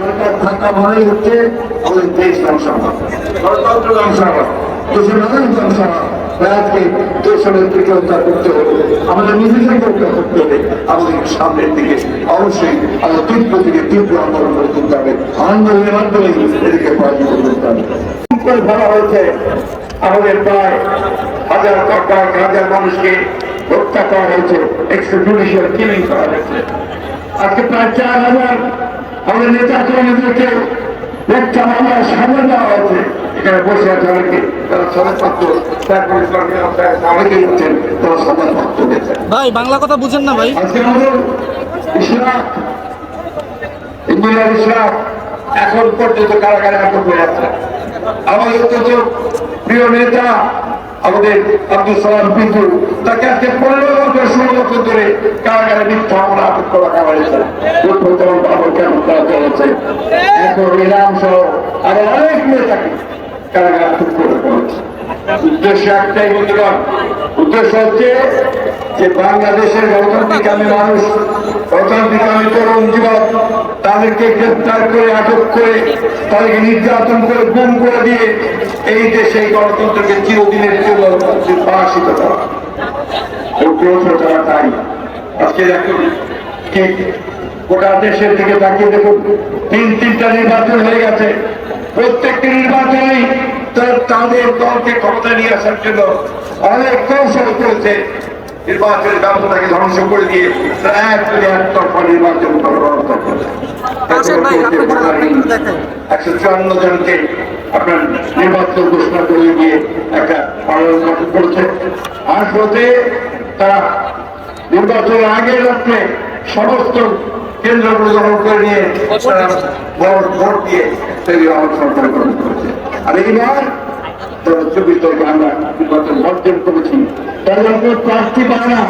সরকার থাকা মানেই হচ্ছে আমাদের দেশ ধ্বংস হওয়া, গণতন্ত্র ধ্বংস হওয়া, দেশের নানান ধ্বংস হওয়া। আজকে দেশের নেতৃত্ব হত্যা করতে হবে, আমাদের নিজেদেরকে হত্যা করতে হবে, আমাদের সামনের দিকে অবশ্যই আমাদের তীব্র থেকে তীব্র আন্দোলন করে তুলতে হবে, আন্দোলনের মাধ্যমে এদিকে পরাজিত করতে হবে। ধরা হয়েছে আমাদের প্রায় হাজার মানুষকে হত্যা করা হয়েছে, এক্সট্রাজুডিশিয়াল কিলিং করা হয়েছে। আজকে প্রায় 4,000 আমাদের নেতা কর্মীদেরকে মিথ্যা মামলার সামনে দেওয়া হয়েছে। এখানে বসে আছে অনেকে, তারা সনদপত্র অনেকেই হচ্ছেন, তারা সনদপত্র দিয়েছেন। ভাই বাংলা কথা বুঝেন না ভাই। আজকে আমাদের ইসলাম ইঞ্জিনিয়ার ইসলাম এখন পর্যন্ত কারাগারে আটক হয়ে আছে। আমাদের অত্যন্ত প্রিয় নেতা আমাদের আব্দুল সালাম পিন্টু, তাকে আজকে 15 বছর 16 বছর ধরে কারাগারে মিথ্যা মামলা আটক করা হয়েছে। কেমন করা চলেছে এখন ইরাম সহ আরো অনেক নেতাকে কারাগারে আটক করে করেছে। উদ্দেশ্য একটাই বন্ধুগণ, উদ্দেশ্য হচ্ছে যে বাংলাদেশের গণতান্ত্রিকামী মানুষ, গণতান্ত্রিকামী তরুণ যুবক, তাদেরকে গ্রেপ্তার করে আটক করে তাদেরকে নির্যাতন করে গুম করে দিয়ে এই দেশে গণতন্ত্রকে চিরদিনের জন্য পরাজিত করা। তারা তাই আজকে দেখুন ঠিক গোটা দেশের দিকে তাকিয়ে দেখুন, 3টা নির্বাচন হয়ে গেছে। প্রত্যেকটি নির্বাচনেই তাদের দলকে ক্ষমতা নিয়ে আসার জন্য অনেক কৌশল করেছে। নির্বাচনের ব্যবস্থাকে ধ্বংস করে দিয়ে তারা একতরফা নির্বাচন করার 154 জনকে আপনার নির্বাচন ঘোষণা করে দিয়ে একটা পালন করেছে। আসলে তারা নির্বাচনের আগের রাত্রে সমস্ত কেন্দ্রগুলো দখল করে নিয়ে ভোট দিয়ে সেগুলো সরকার গ্রহণ করেছে। আর এইবার 24 তারিখে আমরা নির্বাচন বর্জন করেছি। তারা যখন প্রার্থী পায় না,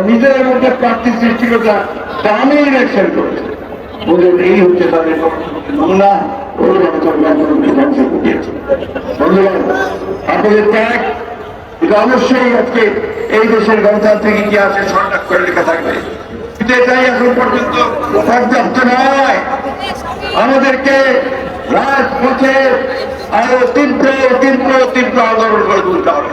নিজেদের মধ্যে প্রার্থী সৃষ্টি করতে দামি ইলেকশন করেছে। এই হচ্ছে তাদের নমুনা, ধ্বংস ঘটিয়েছে। বন্ধুগণ, আপনাদের ত্যাগ এটা অবশ্যই আজকে এই দেশের গণতান্ত্রিক ইতিহাসে সরকার করে লেখা থাকবে। এটাই এখন পর্যন্ত পর্যাপ্ত নয়, আমাদেরকে রাজপথে আরো তীব্র আন্দোলন করে তুলতে হবে।